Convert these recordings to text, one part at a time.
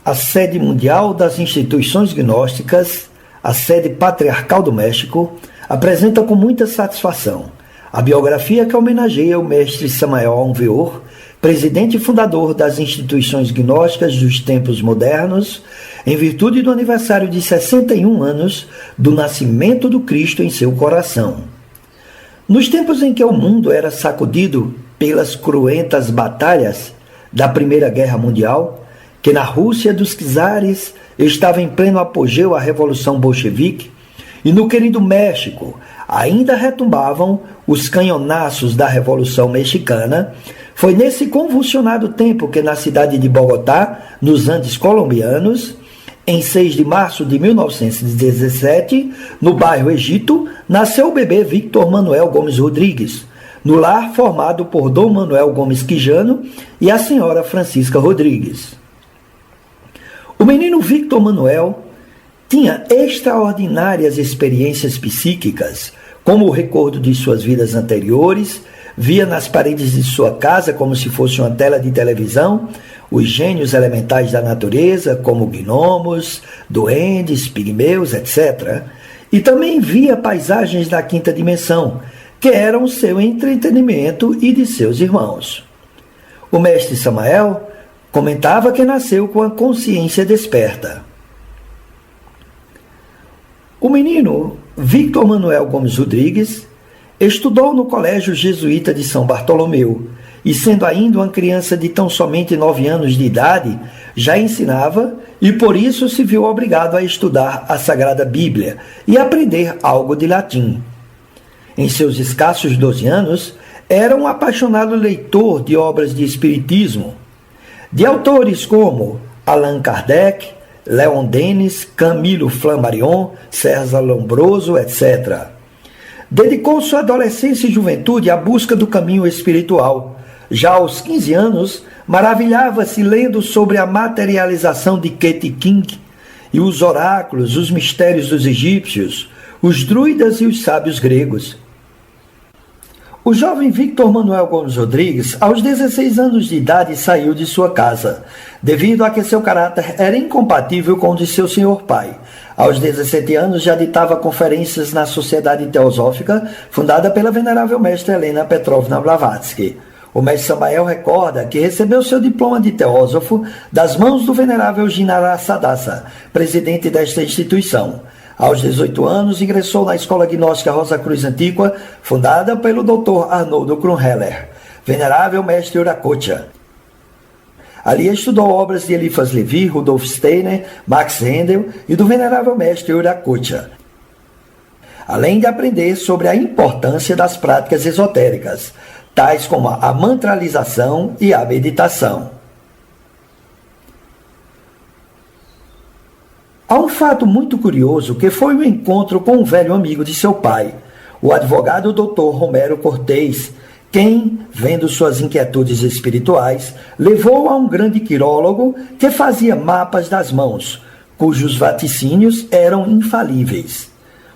a sede mundial das instituições gnósticas, a sede patriarcal do México, apresenta com muita satisfação a biografia que homenageia o mestre Samael Aun Weor, presidente e fundador das instituições gnósticas dos tempos modernos, em virtude do aniversário de 61 anos do nascimento do Cristo em seu coração. Nos tempos em que o mundo era sacudido pelas cruentas batalhas da Primeira Guerra Mundial, que na Rússia dos czares estava em pleno apogeu a Revolução Bolchevique, e no querido México ainda retumbavam os canhonaços da Revolução Mexicana, foi nesse convulsionado tempo que na cidade de Bogotá, nos Andes colombianos, em 6 de março de 1917, no bairro Egito, nasceu o bebê Victor Manuel Gomes Rodrigues, no lar formado por Dom Manuel Gomes Quijano e a senhora Francisca Rodrigues. O menino Victor Manuel tinha extraordinárias experiências psíquicas, como o recordo de suas vidas anteriores, via nas paredes de sua casa, como se fosse uma tela de televisão, os gênios elementais da natureza, como gnomos, duendes, pigmeus, etc. E também via paisagens da quinta dimensão, que eram seu entretenimento e de seus irmãos. O mestre Samael comentava que nasceu com a consciência desperta. O menino Victor Manuel Gomes Rodrigues estudou no Colégio Jesuíta de São Bartolomeu e, sendo ainda uma criança de tão somente 9 anos de idade, já ensinava e por isso se viu obrigado a estudar a Sagrada Bíblia e aprender algo de latim. Em seus escassos 12 anos, era um apaixonado leitor de obras de espiritismo, de autores como Allan Kardec, Leon Denis, Camilo Flammarion, César Lombroso, etc. Dedicou sua adolescência e juventude à busca do caminho espiritual. Já aos 15 anos, maravilhava-se lendo sobre a materialização de Ketikking e os oráculos, os mistérios dos egípcios, os druidas e os sábios gregos. O jovem Victor Manuel Gomes Rodrigues, aos 16 anos de idade, saiu de sua casa, devido a que seu caráter era incompatível com o de seu senhor pai. Aos 17 anos já ditava conferências na Sociedade Teosófica, fundada pela venerável mestra Helena Petrovna Blavatsky. O mestre Samael recorda que recebeu seu diploma de teósofo das mãos do venerável Jinara Sadasa, presidente desta instituição. Aos 18 anos, ingressou na Escola Gnóstica Rosa Cruz Antiqua, fundada pelo Dr. Arnoldo Kronheller, venerável mestre Uracocha. Ali estudou obras de Eliphas Levi, Rudolf Steiner, Max Rendel e do venerável mestre Uracocha, além de aprender sobre a importância das práticas esotéricas, tais como a mantralização e a meditação. Há um fato muito curioso que foi o encontro com um velho amigo de seu pai, o advogado Dr. Romero Cortez, quem, vendo suas inquietudes espirituais, levou a um grande quirólogo que fazia mapas das mãos, cujos vaticínios eram infalíveis.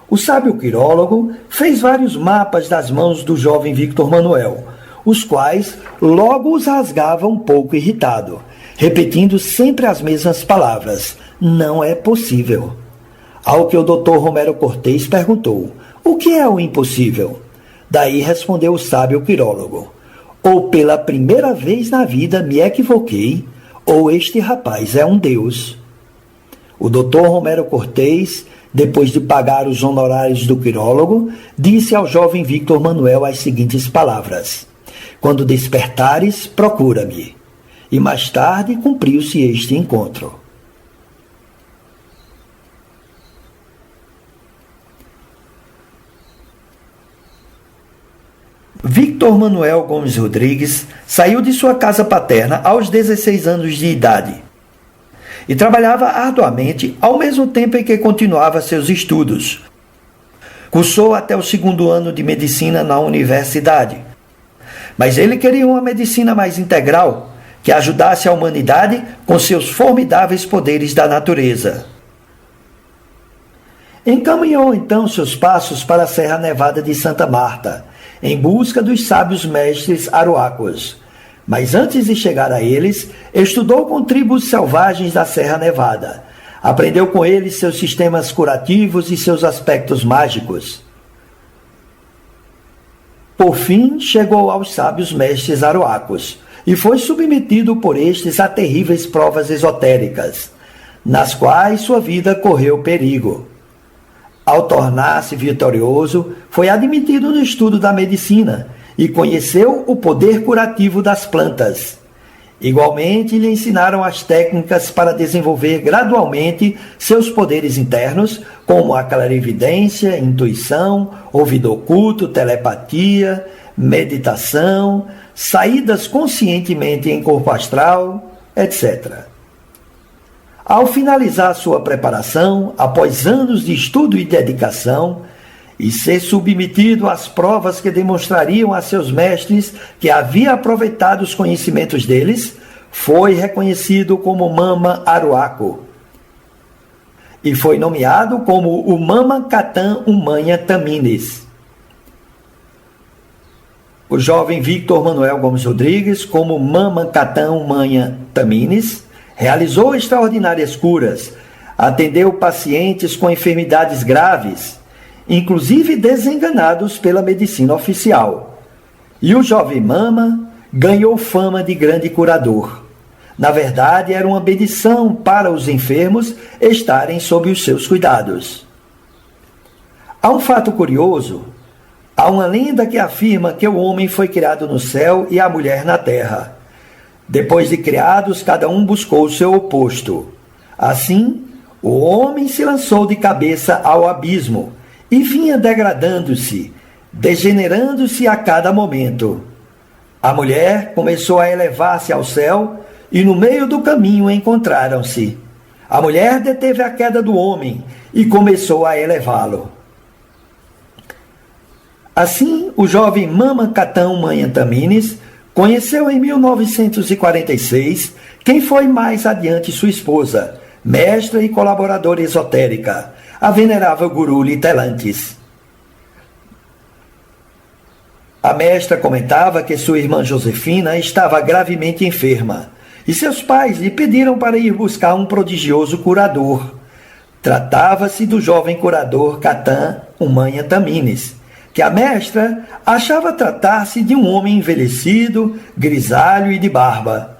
O sábio quirólogo fez vários mapas das mãos do jovem Victor Manuel, os quais logo os rasgava um pouco irritado, repetindo sempre as mesmas palavras: não é possível. Ao que o Dr. Romero Cortez perguntou: o que é o impossível? Daí respondeu o sábio quirólogo: ou pela primeira vez na vida me equivoquei, ou este rapaz é um deus. O Dr. Romero Cortez, depois de pagar os honorários do quirólogo, disse ao jovem Victor Manuel as seguintes palavras: quando despertares, procura-me. E mais tarde cumpriu-se este encontro. Victor Manuel Gomes Rodrigues saiu de sua casa paterna aos 16 anos de idade e trabalhava arduamente ao mesmo tempo em que continuava seus estudos. Cursou até o 2º ano de medicina na universidade, mas ele queria uma medicina mais integral, que ajudasse a humanidade com seus formidáveis poderes da natureza. Encaminhou então seus passos para a Serra Nevada de Santa Marta, em busca dos sábios mestres aruacos. Mas antes de chegar a eles, estudou com tribos selvagens da Serra Nevada. Aprendeu com eles seus sistemas curativos e seus aspectos mágicos. Por fim, chegou aos sábios mestres aruacos e foi submetido por estes a terríveis provas esotéricas, nas quais sua vida correu perigo. Ao tornar-se vitorioso, foi admitido no estudo da medicina e conheceu o poder curativo das plantas. Igualmente, lhe ensinaram as técnicas para desenvolver gradualmente seus poderes internos, como a clarividência, intuição, ouvido oculto, telepatia, meditação, saídas conscientemente em corpo astral, etc. Ao finalizar sua preparação, após anos de estudo e dedicação, e ser submetido às provas que demonstrariam a seus mestres que havia aproveitado os conhecimentos deles, foi reconhecido como Mama Aruaco e foi nomeado como o Mama Catan Umanha Tamines. O jovem Victor Manuel Gomes Rodrigues, como Mama Catan Umanha Tamines, realizou extraordinárias curas, atendeu pacientes com enfermidades graves, inclusive desenganados pela medicina oficial. E o jovem Mama ganhou fama de grande curador. Na verdade, era uma bendição para os enfermos estarem sob os seus cuidados. Há um fato curioso. Há uma lenda que afirma que o homem foi criado no céu e a mulher na terra. Depois de criados, cada um buscou o seu oposto. Assim, o homem se lançou de cabeça ao abismo e vinha degradando-se, degenerando-se a cada momento. A mulher começou a elevar-se ao céu e no meio do caminho encontraram-se. A mulher deteve a queda do homem e começou a elevá-lo. Assim, o jovem Mama Catan Umanha Tamines conheceu em 1946 quem foi mais adiante sua esposa, mestra e colaboradora esotérica, a venerável Guru Litelantis. A mestra comentava que sua irmã Josefina estava gravemente enferma e seus pais lhe pediram para ir buscar um prodigioso curador. Tratava-se do jovem curador Catan Umanha Tamines, que a mestra achava tratar-se de um homem envelhecido, grisalho e de barba.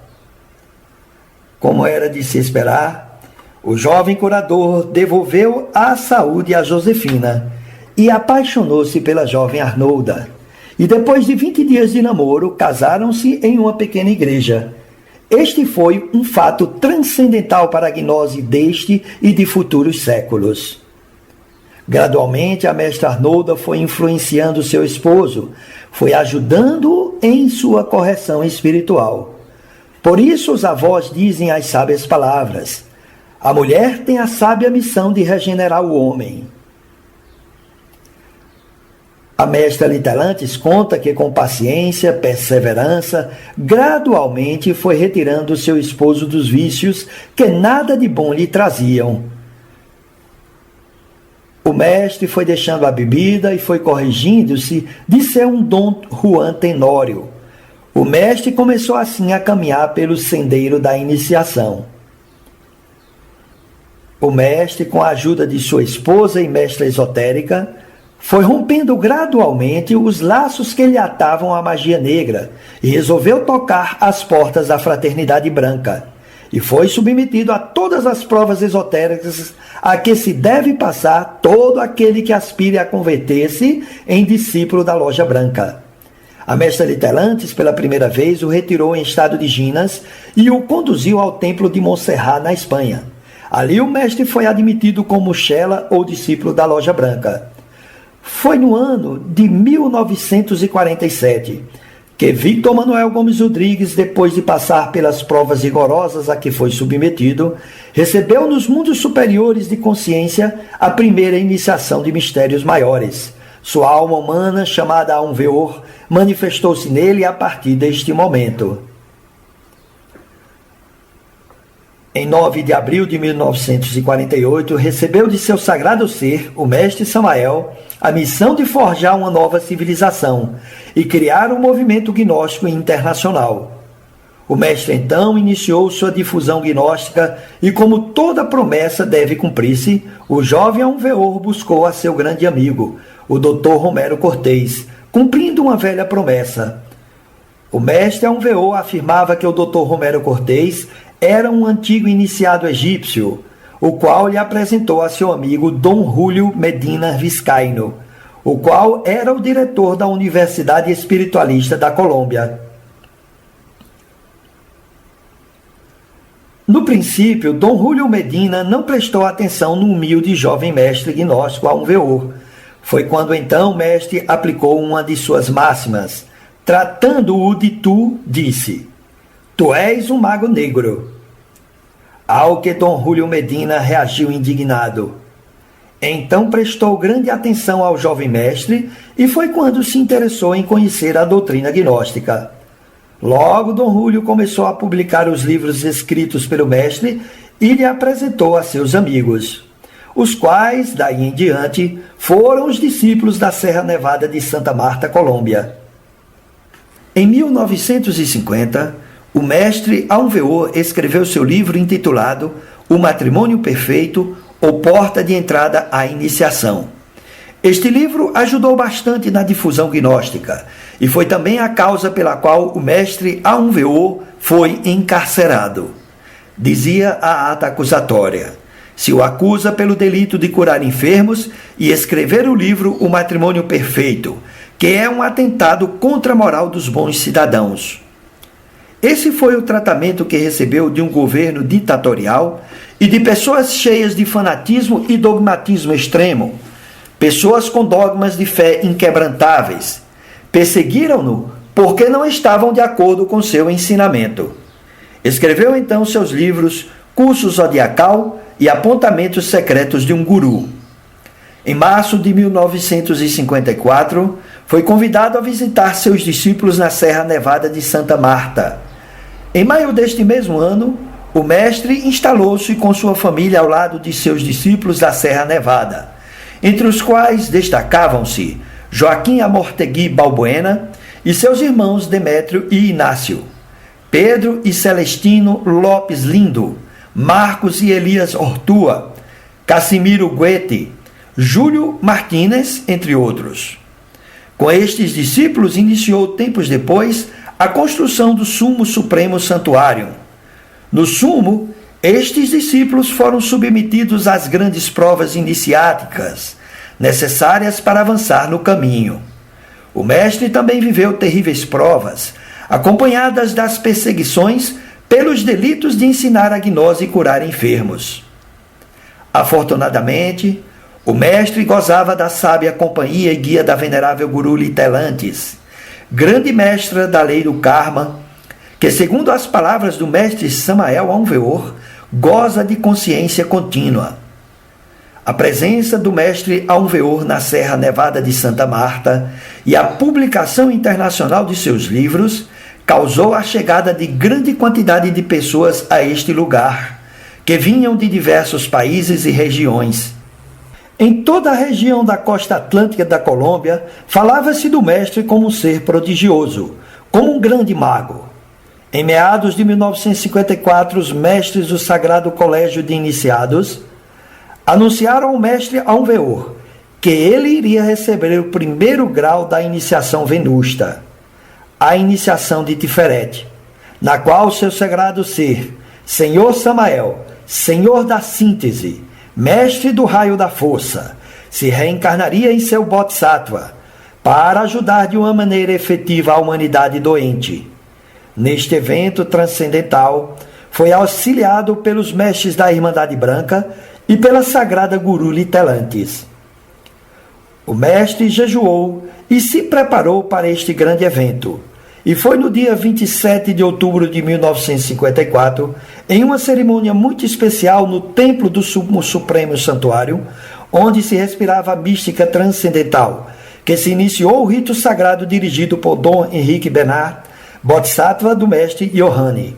Como era de se esperar, o jovem curador devolveu a saúde a Josefina e apaixonou-se pela jovem Arnolda. E depois de 20 dias de namoro, casaram-se em uma pequena igreja. Este foi um fato transcendental para a gnose deste e de futuros séculos. Gradualmente, a mestra Arnolda foi influenciando seu esposo, foi ajudando-o em sua correção espiritual. Por isso, os avós dizem as sábias palavras: a mulher tem a sábia missão de regenerar o homem. A mestra Litelantis conta que com paciência, perseverança, gradualmente foi retirando seu esposo dos vícios que nada de bom lhe traziam. O mestre foi deixando a bebida e foi corrigindo-se de ser um Dom Juan Tenório. O mestre começou assim a caminhar pelo sendeiro da iniciação. O mestre, com a ajuda de sua esposa e mestra esotérica, foi rompendo gradualmente os laços que lhe atavam à magia negra e resolveu tocar as portas da fraternidade branca. E foi submetido a todas as provas esotéricas a que se deve passar todo aquele que aspire a converter-se em discípulo da Loja Branca. A mestra Litelantis, pela primeira vez, o retirou em estado de ginas e o conduziu ao templo de Montserrat, na Espanha. Ali o mestre foi admitido como Chela ou discípulo da Loja Branca. Foi no ano de 1947 que Victor Manuel Gomes Rodrigues, depois de passar pelas provas rigorosas a que foi submetido, recebeu nos mundos superiores de consciência a primeira iniciação de mistérios maiores. Sua alma humana, chamada Aum-Veor, manifestou-se nele a partir deste momento. Em 9 de abril de 1948, recebeu de seu sagrado ser, o mestre Samael, a missão de forjar uma nova civilização e criar um movimento gnóstico internacional. O mestre então iniciou sua difusão gnóstica e, como toda promessa deve cumprir-se, o jovem Alveor buscou a seu grande amigo, o Dr. Romero Cortez, cumprindo uma velha promessa. O mestre Alveor afirmava que o Dr. Romero Cortez era um antigo iniciado egípcio, o qual lhe apresentou a seu amigo Dom Julio Medina Vizcaíno, o qual era o diretor da Universidade Espiritualista da Colômbia. No princípio, Dom Julio Medina não prestou atenção no humilde jovem mestre gnóstico Alveor. Foi quando então o mestre aplicou uma de suas máximas. Tratando-o de tu, disse: Tu és um mago negro. Ao que Dom Julio Medina reagiu indignado. Então prestou grande atenção ao jovem mestre e foi quando se interessou em conhecer a doutrina gnóstica. Logo, Dom Julio começou a publicar os livros escritos pelo mestre e lhe apresentou a seus amigos, os quais, daí em diante, foram os discípulos da Serra Nevada de Santa Marta, Colômbia. Em 1950, o mestre Alveor escreveu seu livro intitulado O Matrimônio Perfeito, ou Porta de Entrada à Iniciação. Este livro ajudou bastante na difusão gnóstica e foi também a causa pela qual o mestre Alveor foi encarcerado. Dizia a ata acusatória: se o acusa pelo delito de curar enfermos e escrever o livro O Matrimônio Perfeito, que é um atentado contra a moral dos bons cidadãos. Esse foi o tratamento que recebeu de um governo ditatorial e de pessoas cheias de fanatismo e dogmatismo extremo, pessoas com dogmas de fé inquebrantáveis. Perseguiram-no porque não estavam de acordo com seu ensinamento. Escreveu então seus livros Curso Zodiacal e Apontamentos Secretos de um Guru. Em março de 1954, foi convidado a visitar seus discípulos na Serra Nevada de Santa Marta. Em maio deste mesmo ano, o mestre instalou-se com sua família ao lado de seus discípulos da Serra Nevada, entre os quais destacavam-se Joaquim Amortegui Balbuena e seus irmãos Demétrio e Inácio, Pedro e Celestino Lopes Lindo, Marcos e Elias Ortua, Casimiro Guete, Júlio Martínez, entre outros. Com estes discípulos iniciou tempos depois a construção do Sumo Supremo Santuário. No Sumo, estes discípulos foram submetidos às grandes provas iniciáticas, necessárias para avançar no caminho. O mestre também viveu terríveis provas, acompanhadas das perseguições pelos delitos de ensinar a gnose e curar enfermos. Afortunadamente, o mestre gozava da sábia companhia e guia da venerável Guru Litelantes, grande mestra da lei do karma, que, segundo as palavras do mestre Samael Alveor, goza de consciência contínua. A presença do mestre Alveor na Serra Nevada de Santa Marta e a publicação internacional de seus livros causou a chegada de grande quantidade de pessoas a este lugar, que vinham de diversos países e regiões. Em toda a região da costa atlântica da Colômbia, falava-se do mestre como um ser prodigioso, como um grande mago. Em meados de 1954, os mestres do Sagrado Colégio de Iniciados anunciaram ao mestre Alveor que ele iria receber o primeiro grau da iniciação venusta, a iniciação de Tiferet, na qual seu sagrado ser, Senhor Samael, Senhor da síntese, mestre do raio da força, se reencarnaria em seu Bodhisattva para ajudar de uma maneira efetiva a humanidade doente. Neste evento transcendental, foi auxiliado pelos mestres da Irmandade Branca e pela Sagrada Guru Litelantes. O mestre jejuou e se preparou para este grande evento, e foi no dia 27 de outubro de 1954, em uma cerimônia muito especial no Templo do Sumo Supremo Santuário, onde se respirava a mística transcendental, que se iniciou o rito sagrado dirigido por Dom Henrique Bernard, Bodhisattva do mestre Yohane.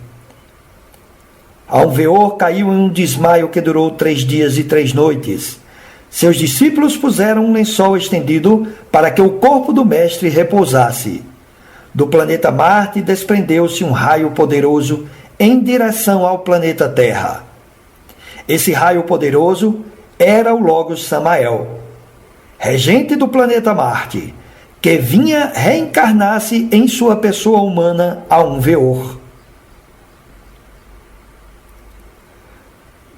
Alveor caiu em um desmaio que durou 3 dias e 3 noites. Seus discípulos puseram um lençol estendido para que o corpo do mestre repousasse. Do planeta Marte desprendeu-se um raio poderoso em direção ao planeta Terra. Esse raio poderoso era o Logos Samael, regente do planeta Marte, que vinha reencarnar-se em sua pessoa humana a um Veor.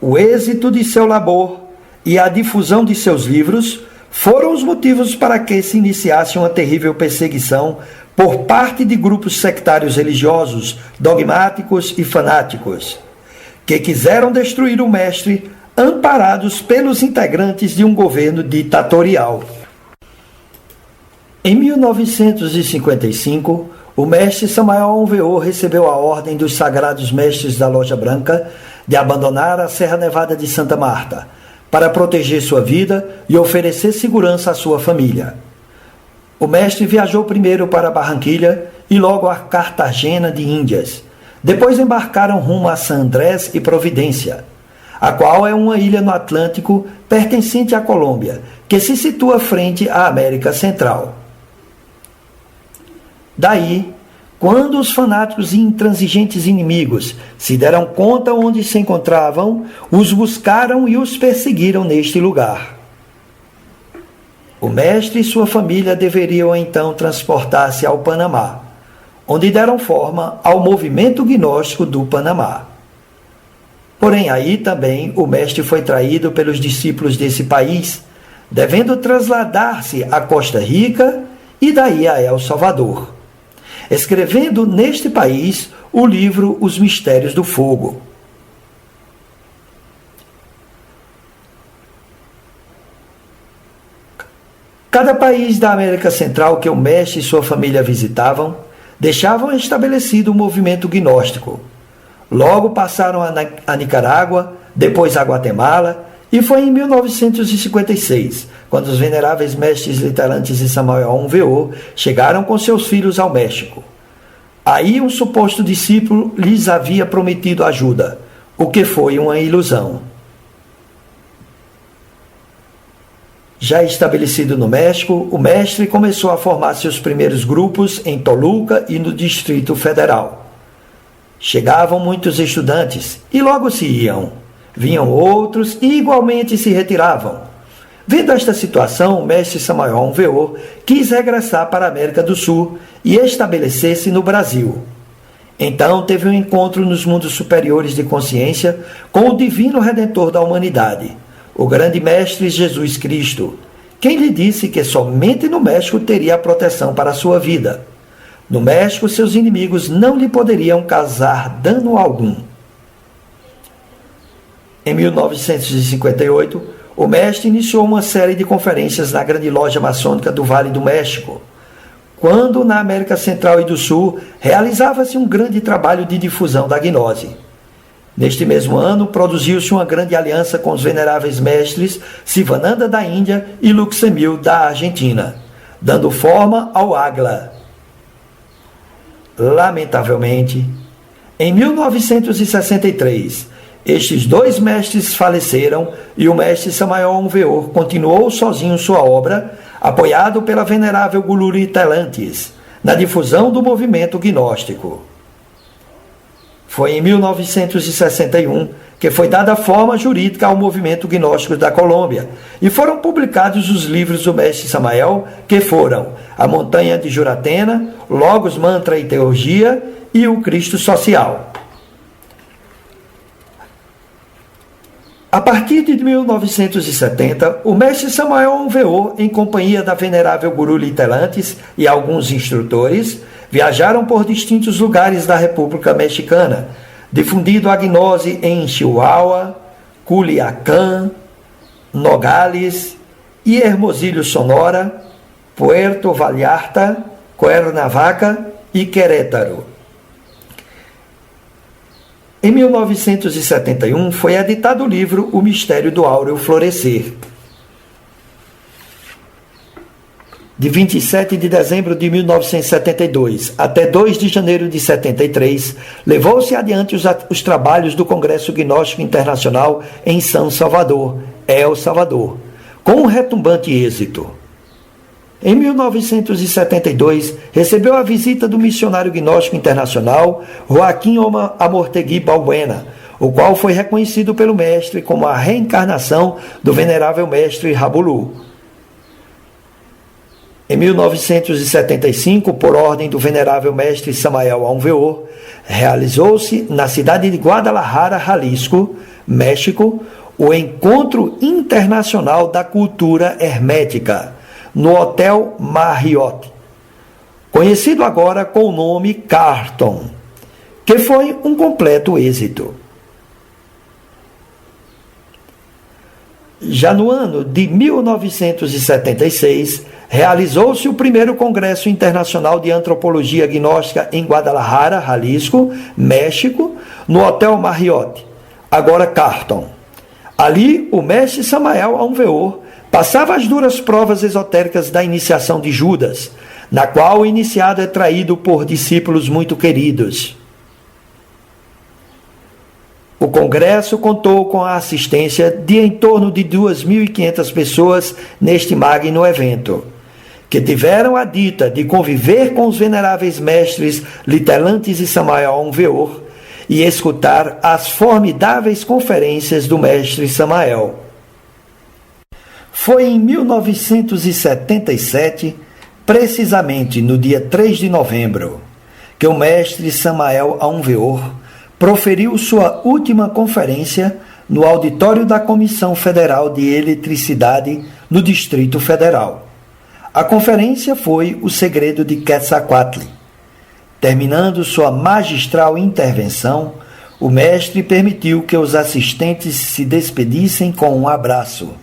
O êxito de seu labor e a difusão de seus livros foram os motivos para que se iniciasse uma terrível perseguição por parte de grupos sectários religiosos, dogmáticos e fanáticos, que quiseram destruir o mestre, amparados pelos integrantes de um governo ditatorial. Em 1955, o mestre Samael Aun Weor recebeu a ordem dos sagrados mestres da Loja Branca de abandonar a Serra Nevada de Santa Marta, para proteger sua vida e oferecer segurança à sua família. O mestre viajou primeiro para Barranquilha e logo a Cartagena de Índias. Depois embarcaram rumo a San Andrés e Providência, a qual é uma ilha no Atlântico pertencente à Colômbia, que se situa frente à América Central. Daí, quando os fanáticos e intransigentes inimigos se deram conta onde se encontravam, os buscaram e os perseguiram neste lugar. O mestre e sua família deveriam então transportar-se ao Panamá, onde deram forma ao movimento gnóstico do Panamá. Porém, aí também o mestre foi traído pelos discípulos desse país, devendo trasladar-se à Costa Rica e daí a El Salvador, escrevendo neste país o livro Os Mistérios do Fogo. Cada país da América Central que o mestre e sua família visitavam, deixavam estabelecido o movimento gnóstico. Logo passaram a Nicarágua, depois a Guatemala, e foi em 1956, quando os veneráveis mestres literantes de Samael Aun Weor chegaram com seus filhos ao México. Aí um suposto discípulo lhes havia prometido ajuda, o que foi uma ilusão. Já estabelecido no México, o mestre começou a formar seus primeiros grupos em Toluca e no Distrito Federal. Chegavam muitos estudantes e logo se iam. Vinham outros e igualmente se retiravam. Vendo esta situação, o mestre Samael Aun Weor quis regressar para a América do Sul e estabelecer-se no Brasil. Então teve um encontro nos mundos superiores de consciência com o divino Redentor da humanidade, o grande mestre Jesus Cristo, quem lhe disse que somente no México teria a proteção para a sua vida. No México, seus inimigos não lhe poderiam causar dano algum. Em 1958, o mestre iniciou uma série de conferências na grande loja maçônica do Vale do México, quando na América Central e do Sul realizava-se um grande trabalho de difusão da gnose. Neste mesmo ano, produziu-se uma grande aliança com os veneráveis mestres Sivananda da Índia e Luxemil da Argentina, dando forma ao AGLA. Lamentavelmente, em 1963, estes dois mestres faleceram e o mestre Samael Aun Weor continuou sozinho sua obra, apoiado pela venerável Guluri Telantes, na difusão do movimento gnóstico. Foi em 1961 que foi dada forma jurídica ao movimento gnóstico da Colômbia e foram publicados os livros do mestre Samael, que foram A Montanha de Juratena, Logos, Mantra e Teurgia e o Cristo Social. A partir de 1970, o mestre Samael Aun Weor, em companhia da venerável Guluri Telantes e alguns instrutores, viajaram por distintos lugares da República Mexicana, difundindo a gnose em Chihuahua, Culiacán, Nogales e Hermosillo, Sonora, Puerto Vallarta, Cuernavaca e Querétaro. Em 1971 foi editado o livro O Mistério do Áureo Florescer. De 27 de dezembro de 1972 até 2 de janeiro de 73, levou-se adiante os trabalhos do Congresso Gnóstico Internacional em São Salvador, El Salvador, com um retumbante êxito. Em 1972, recebeu a visita do missionário gnóstico internacional Joaquim Amortegui Balbuena, o qual foi reconhecido pelo mestre como a reencarnação do venerável mestre Rabulu. Em 1975, por ordem do venerável mestre Samael Aun Weor, realizou-se na cidade de Guadalajara, Jalisco, México, o Encontro Internacional da Cultura Hermética, no Hotel Marriott, conhecido agora com o nome Carlton, que foi um completo êxito. Já no ano de 1976, realizou-se o primeiro Congresso Internacional de Antropologia Gnóstica em Guadalajara, Jalisco, México, no Hotel Marriott, agora Carlton. Ali, o mestre Samael Aun Weor passava as duras provas esotéricas da iniciação de Judas, na qual o iniciado é traído por discípulos muito queridos. O congresso contou com a assistência de em torno de 2.500 pessoas neste magno evento, que tiveram a dita de conviver com os veneráveis mestres Litelantes e Samael Aun Weor e escutar as formidáveis conferências do mestre Samael. Foi em 1977, precisamente no dia 3 de novembro, que o mestre Samael Aun Weor proferiu sua última conferência no auditório da Comissão Federal de Eletricidade no Distrito Federal. A conferência foi O Segredo de Quetzalcoatl. Terminando sua magistral intervenção, o mestre permitiu que os assistentes se despedissem com um abraço.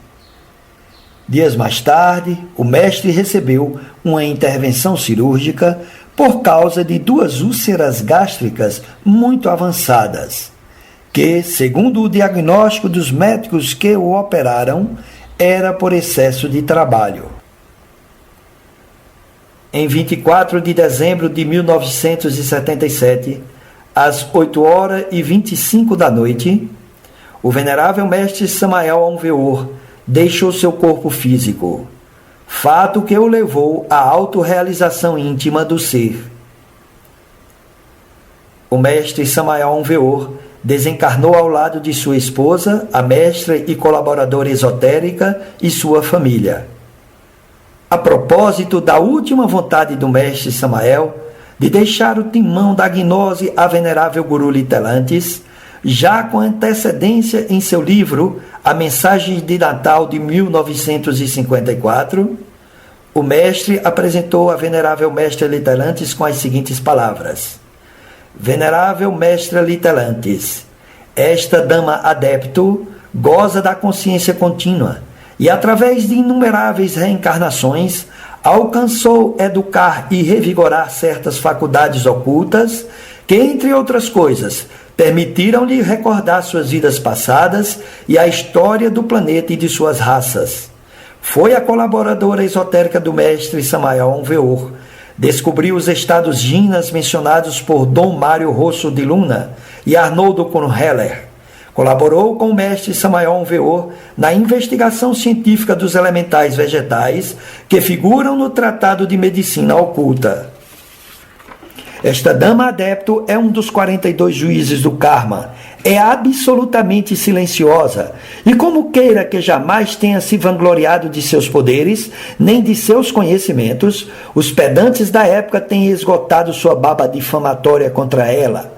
Dias mais tarde, o mestre recebeu uma intervenção cirúrgica por causa de 2 úlceras gástricas muito avançadas, que, segundo o diagnóstico dos médicos que o operaram, era por excesso de trabalho. Em 24 de dezembro de 1977, às 8h25 da noite, o venerável mestre Samael Aun Weor deixou seu corpo físico, fato que o levou à autorrealização íntima do ser. O mestre Samael Aun Weor desencarnou ao lado de sua esposa, a mestra e colaboradora esotérica, e sua família. A propósito da última vontade do mestre Samael de deixar o timão da gnose à venerável Guru Litelantes, já com antecedência em seu livro A Mensagem de Natal de 1954, o mestre apresentou a venerável mestra Litelantes com as seguintes palavras: Venerável mestra Litelantes, esta dama adepto goza da consciência contínua e, através de inumeráveis reencarnações, alcançou educar e revigorar certas faculdades ocultas que, entre outras coisas, permitiram-lhe recordar suas vidas passadas e a história do planeta e de suas raças. Foi a colaboradora esotérica do mestre Samael Aun Weor, descobriu os estados ginas mencionados por Dom Mário Rosso de Luna e Arnoldo Kornheller. Colaborou com o mestre Samael Aun Weor na investigação científica dos elementais vegetais que figuram no Tratado de Medicina Oculta. Esta dama adepto é um dos 42 juízes do karma. É absolutamente silenciosa e, como queira que jamais tenha se vangloriado de seus poderes, nem de seus conhecimentos, os pedantes da época têm esgotado sua baba difamatória contra ela.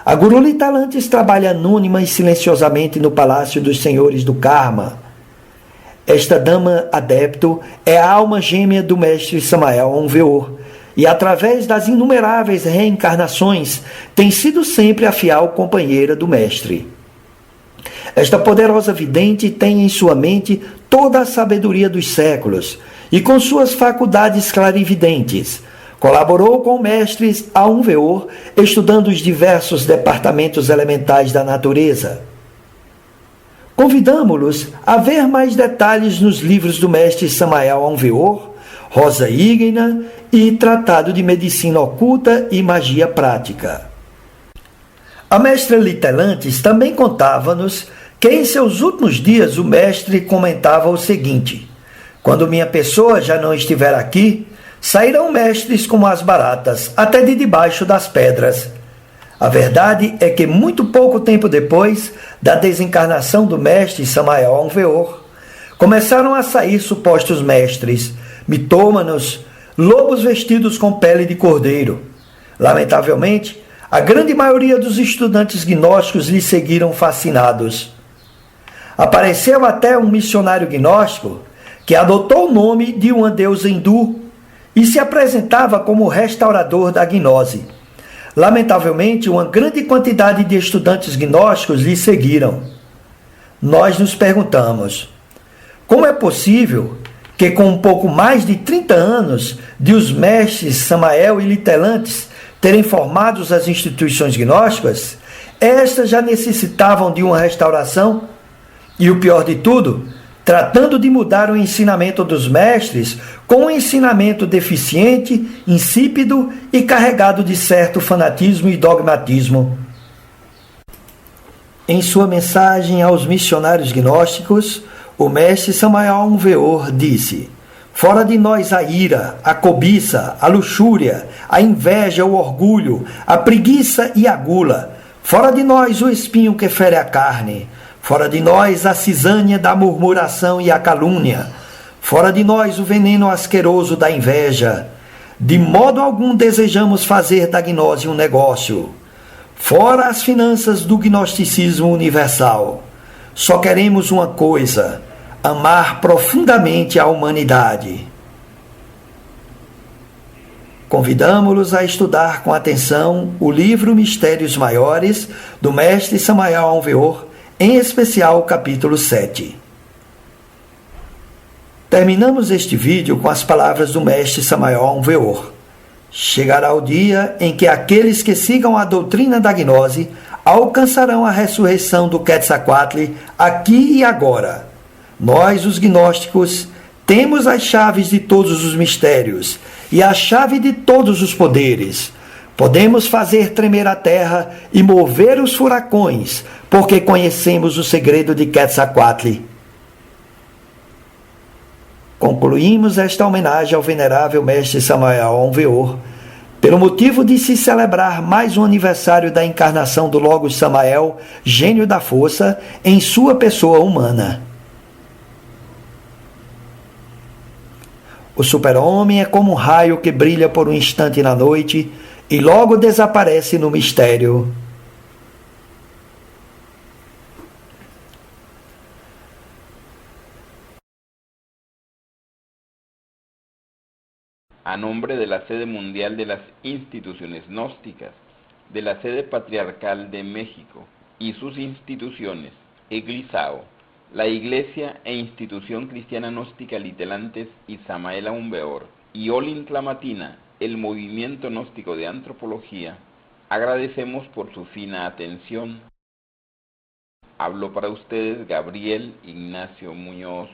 A Guru Litelantes trabalha anônima e silenciosamente no Palácio dos Senhores do Karma. Esta dama adepto é a alma gêmea do mestre Samael Aun Weor, e através das inumeráveis reencarnações tem sido sempre a fiel companheira do mestre. Esta poderosa vidente tem em sua mente toda a sabedoria dos séculos e, com suas faculdades clarividentes, colaborou com o mestre Aun Weor, estudando os diversos departamentos elementais da natureza. Convidamo-los a ver mais detalhes nos livros do mestre Samael Aun Weor, Rosa Ígnea e Tratado de Medicina Oculta e Magia Prática. A mestra Litelantes também contava-nos que em seus últimos dias o mestre comentava o seguinte: Quando minha pessoa já não estiver aqui, sairão mestres como as baratas, até de debaixo das pedras. A verdade é que muito pouco tempo depois da desencarnação do mestre Samael Aun Weor, começaram a sair supostos mestres, mitômanos, lobos vestidos com pele de cordeiro. Lamentavelmente, a grande maioria dos estudantes gnósticos lhe seguiram fascinados. Apareceu até um missionário gnóstico que adotou o nome de uma deusa hindu e se apresentava como restaurador da gnose. Lamentavelmente, uma grande quantidade de estudantes gnósticos lhe seguiram. Nós nos perguntamos, como é possível que com um pouco mais de 30 anos de os mestres Samael e Litelantes terem formado as instituições gnósticas, estas já necessitavam de uma restauração? E o pior de tudo, tratando de mudar o ensinamento dos mestres com um ensinamento deficiente, insípido e carregado de certo fanatismo e dogmatismo. Em sua mensagem aos missionários gnósticos, o mestre Samael Aun Weor disse: fora de nós a ira, a cobiça, a luxúria, a inveja, o orgulho, a preguiça e a gula. Fora de nós o espinho que fere a carne. Fora de nós a cisânia da murmuração e a calúnia. Fora de nós o veneno asqueroso da inveja. De modo algum desejamos fazer da gnose um negócio. Fora as finanças do gnosticismo universal. Só queremos uma coisa: amar profundamente a humanidade. Convidamo-los a estudar com atenção o livro Mistérios Maiores, do mestre Samael Aun Weor, em especial o capítulo 7. Terminamos este vídeo com as palavras do mestre Samael Aun Weor. Chegará o dia em que aqueles que sigam a doutrina da gnose alcançarão a ressurreição do Quetzalcoatl aqui e agora. Nós, os gnósticos, temos as chaves de todos os mistérios e a chave de todos os poderes. Podemos fazer tremer a terra e mover os furacões, porque conhecemos o segredo de Quetzalcoatl. Concluímos esta homenagem ao venerável mestre Samael Aun Weor, pelo motivo de se celebrar mais um aniversário da encarnação do Logos Samael, gênio da força, em sua pessoa humana. O super-homem é como um raio que brilha por um instante na noite e logo desaparece no mistério. A nombre de la Sede Mundial de las Instituciones Gnósticas, de la Sede Patriarcal de México y sus instituciones, EGLISAO, la Iglesia e Institución Cristiana Gnóstica Litelantes y Samael Aun Weor, y Ollintla, el Movimiento Gnóstico de Antropología, agradecemos por su fina atención. Habló para ustedes Gabriel Ignacio Muñoz.